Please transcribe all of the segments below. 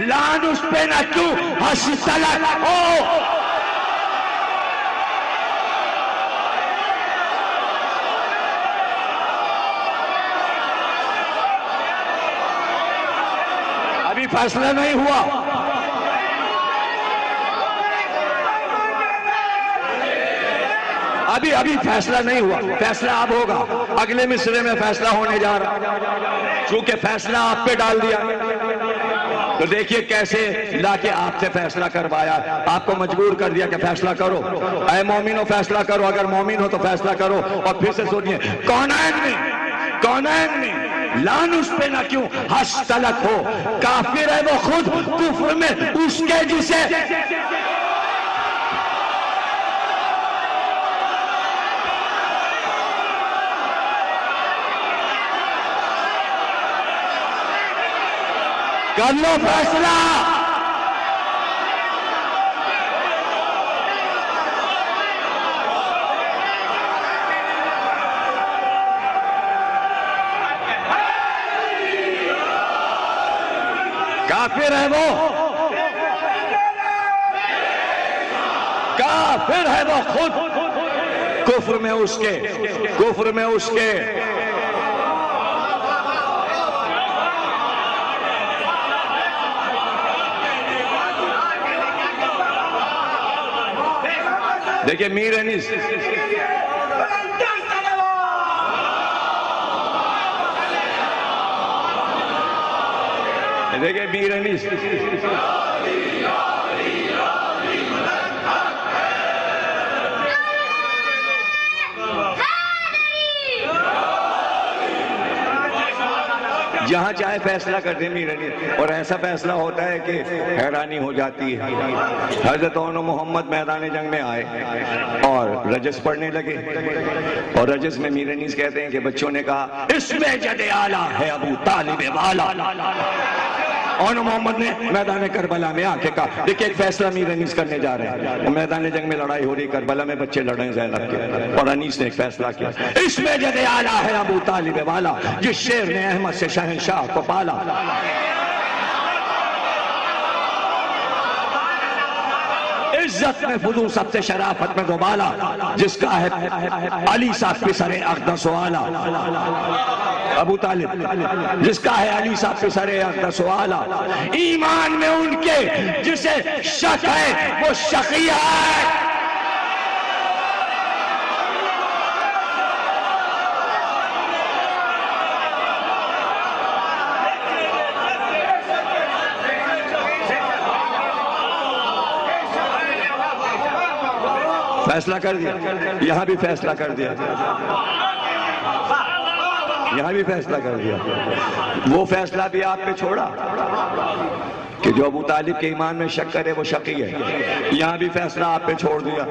Lawn اس پہ نہ کیوں حشتلک ہو. ابھی فیصلہ نہیں ہوا. ابھی فیصلہ نہیں ہوا. فیصلہ اب ہوگا. اگلے مصرعے میں فیصلہ ہونے جا رہا. چونکہ فیصلہ آپ پہ ڈال دیا تو دیکھیے کیسے لا کے آپ سے فیصلہ کروایا. آپ کو مجبور کر دیا کہ فیصلہ کرو. اے مومنو فیصلہ کرو. اگر مومن ہو تو فیصلہ کرو. اور پھر سے سنیے, کونین میں لان اس پہ نہ کیوں حشتلک ہو. کافر ہے وہ خود کفر میں اس کے جسے کر لو فیصلہ. کافر ہے وہ, کافر ہے وہ خود کفر میں اس کے دیکھیں میر انیس جہاں چاہے فیصلہ کر دیں میر انیس. اور ایسا فیصلہ ہوتا ہے کہ حیرانی ہو جاتی ہے. حضرت محمد میدان جنگ میں آئے اور رجس پڑھنے لگے. اور رجس میں میر انیس کہتے ہیں کہ بچوں نے کہا اس میں جد آلہ ہے ابو طالب والا. اور محمد نے میدان کربلا میں آ کے کہا دیکھیں ایک فیصلہ میر انیس کرنے جا رہے ہیں. میدان جنگ میں لڑائی ہو رہی, کربلا میں بچے لڑ رہے ہیں زینب کے. اور انیس نے ایک فیصلہ کیا اس میں جد آلہ ہے ابو طالب والا, جس شیر نے احمد سے شہنشاہ کو پالا. عزت میں فضو سب سے شرافت میں دوبالا, جس کا ہے علی صاحب پسر اقدس والا. ابو طالب جس کا ہے علی صاحب پسر اقدس والا. ایمان میں ان کے جسے شک ہے وہ شقی ہے. فیصلہ کر دیا. یہاں بھی فیصلہ کر دیا. وہ فیصلہ بھی آپ پہ چھوڑا کہ جو ابو طالب کے ایمان میں شک کرے وہ شقی ہے. یہاں بھی فیصلہ آپ پہ چھوڑ دیا,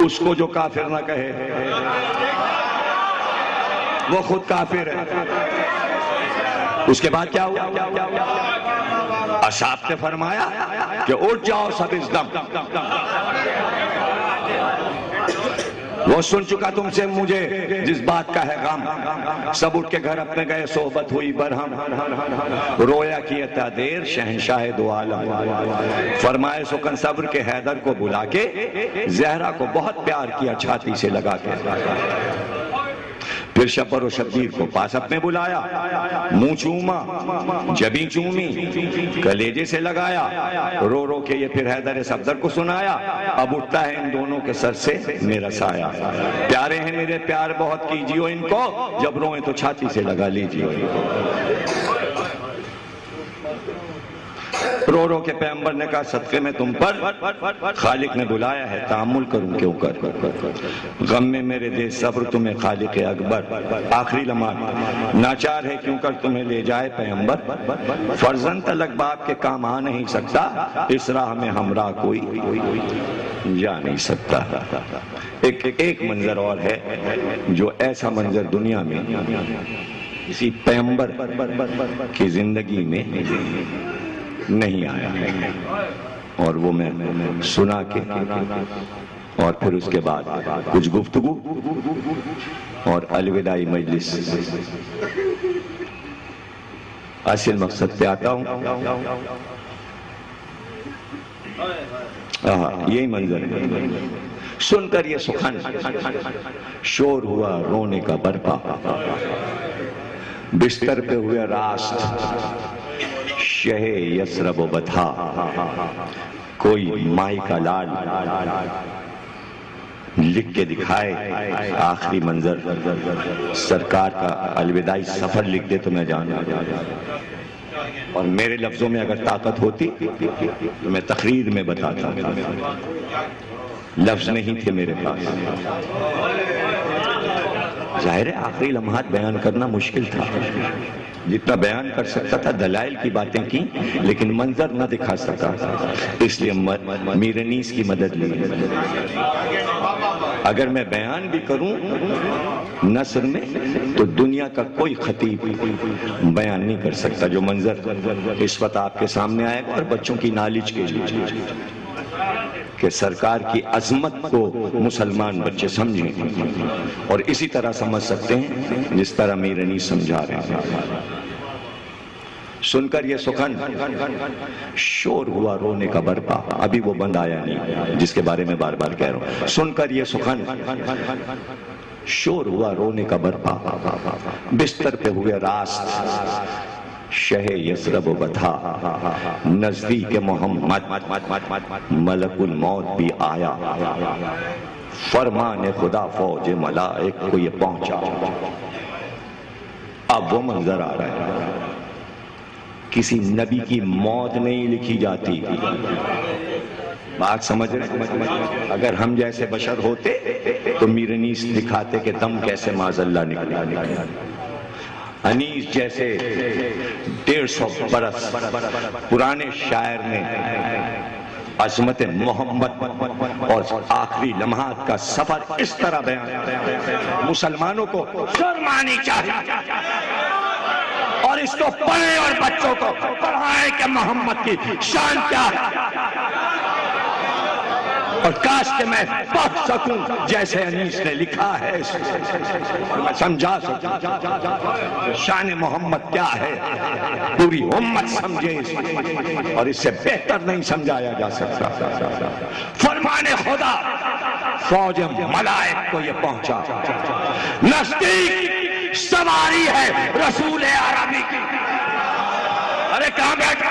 اس کو جو کافر نہ کہے وہ خود کافر ہے. اس کے بعد کیا ہوا؟ اصحاب نے فرمایا کہ اٹھ جاؤ سب اس دم, وہ سن چکا تم سے مجھے جس بات کا ہے غم. سب اٹھ کے گھر اپنے گئے, صحبت ہوئی برہم, رویا کیا دیر شہنشاہ دو عالم. فرمائے سکن صبر کے حیدر کو بلا کے زہرا کو بہت پیار کیا چھاتی سے لگا کے. پھر شبر و شبیر کو پاس اپنے بلایا, منہ چوما جبیں چومی کلیجے سے لگایا. رو رو کے یہ پھر حیدر صفدر کو سنایا, اب اٹھتا ہے ان دونوں کے سر سے میرا سایہ. پیارے ہیں میرے پیار بہت کیجیو ان کو, جب روئیں تو چھاتی سے لگا لیجیو. رو رو کے پیغمبر نے کہا صدقے میں تم پر خالق نے بلایا ہے, تحمل کروں کیوں کر. غم میں میرے دے صبر تمہیں خالق اکبر. آخری لمحہ ناچار ہے کیوں کر تمہیں لے جائے پیغمبر. فرزند تلک باپ کے کام آ نہیں سکتا, اس راہ میں ہمراہ کوئی جا نہیں سکتا. ایک منظر اور ہے جو ایسا منظر دنیا میں کسی پیغمبر کی زندگی میں نہیں آیا ہے, اور وہ میں سنا کے اور پھر اس کے بعد کچھ گفتگو اور الوداعی مجلس. اصل مقصد پہ آتا ہوں. یہی منظر ہے. سن کر یہ سخن شور ہوا رونے کا برپا، بستر پہ ہوئے راست شہ یسرب و بتھا. کوئی مائی کا لال لکھ کے دکھائے آخری منظر، سرکار کا الوداعی سفر لکھ دے تو میں جان. اور میرے لفظوں میں اگر طاقت ہوتی تو میں تقریر میں بتاتا، لفظ نہیں تھے میرے پاس. ظاہر ہے آخری لمحات بیان کرنا مشکل تھا، جتنا بیان کر سکتا تھا دلائل کی باتیں کی، لیکن منظر نہ دکھا سکا، اس لیے میر انیس کی مدد لی. اگر میں بیان بھی کروں نثر میں تو دنیا کا کوئی خطیب بیان نہیں کر سکتا جو منظر اس وقت آپ کے سامنے آئے گا. اور بچوں کی نالج کے لیے کہ سرکار کی عظمت کو مسلمان بچے سمجھیں، اور اسی طرح سمجھ سکتے ہیں جس طرح میر انیس سمجھا رہے ہیں. سن کر یہ سخن شور ہوا رونے کا برپا. ابھی وہ بند آیا نہیں جس کے بارے میں بار بار کہہ رہا ہوں. سن کر یہ سخن شور ہوا رونے کا برپا، بستر پہ ہوئے راست شہ یسرب و بتھا. نزدیک محمد ملک الموت بھی آیا، فرمان خدا فوج ملائک کو یہ پہنچا. اب وہ منظر آ رہا ہے. کسی نبی کی موت نہیں لکھی جاتی. بات سمجھ رہے؟ اگر ہم جیسے بشر ہوتے تو میر انیس دکھاتے کہ دم کیسے معاذ اللہ نکلا. انیس جیسے 150 برس پرانے شاعر نے عظمت محمد اور آخری لمحات کا سفر اس طرح بیان. مسلمانوں کو شرمانی چاہیے اور اس کو پڑھیں اور بچوں کو پڑھائیں کہ محمد کی شان کیا ہے. اور کاش کہ میں پڑھ سکوں جیسے انیس نے لکھا ہے، میں سمجھا سکوں شان محمد کیا ہے. پوری امت سمجھے اور اس سے بہتر نہیں سمجھایا جا سکتا. فرمان خدا فوج ملائک کو یہ پہنچا. نزدیک سواری ہے رسول عربی کی. ارے کہاں بیٹھا؟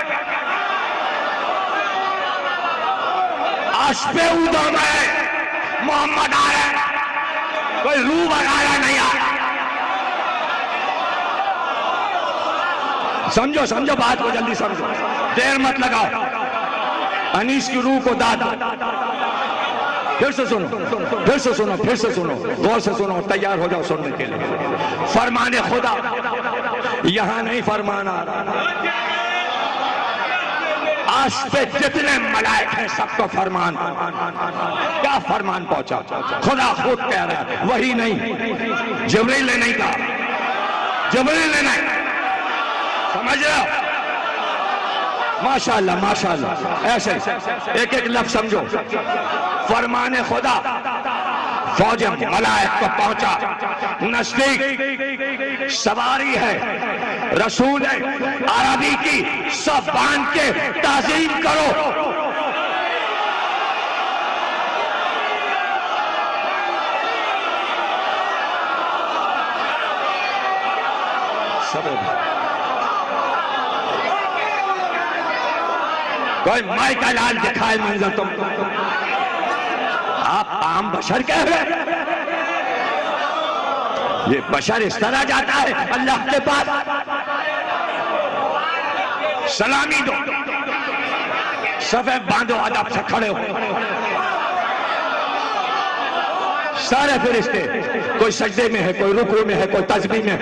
عرش پہ اودم ہے، محمد آ رہا ہے، کوئی روح بنایا نہیں آ رہا. سمجھو سمجھو بات کو، جلدی سمجھو، دیر مت لگاؤ. انیس کی روح کو داد. پھر سے سنو، پھر سے سنو، پھر سے سنو، غور سے سنو، تیار ہو جاؤ سننے کے لیے. فرمان خدا یہاں نہیں فرمان آ رہا. عرش پہ جتنے ملائک ہیں سب کو فرمان. کیا فرمان پہنچا؟ خدا خود کہہ رہا ہے، وہی نہیں، جبریل نے نہیں کہا، جبریل نے نہیں. سمجھ رہے ہو؟ ماشاءاللہ ماشاءاللہ. ایسے ایک ایک لفظ سمجھو. فرمان خدا فوج ملائک کو پہنچا. نزدیک سواری ہے رسول عربی کی، صف باندھ کے تعظیم کرو. کوئی مائی کا لال دکھائے منظر تم کو. آپ عام بشر کہہ رہے ہیں. یہ بشر اس طرح جاتا ہے اللہ کے پاس. سلامی دو، صفے باندھو، ادب سے کھڑے ہو. سارے فرشتے، کوئی سجدے میں ہے، کوئی رکوع میں ہے، کوئی تسبیح میں ہے.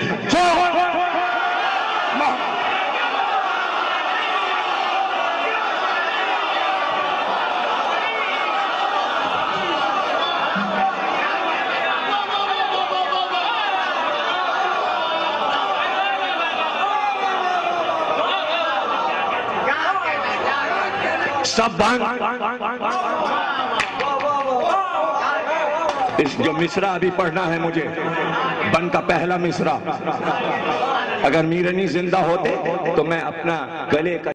سب بند. اس جو مصرع ابھی پڑھنا ہے مجھے، بن کا پہلا مصرع، اگر میر انیس زندہ ہوتے تو میں اپنا گلے کا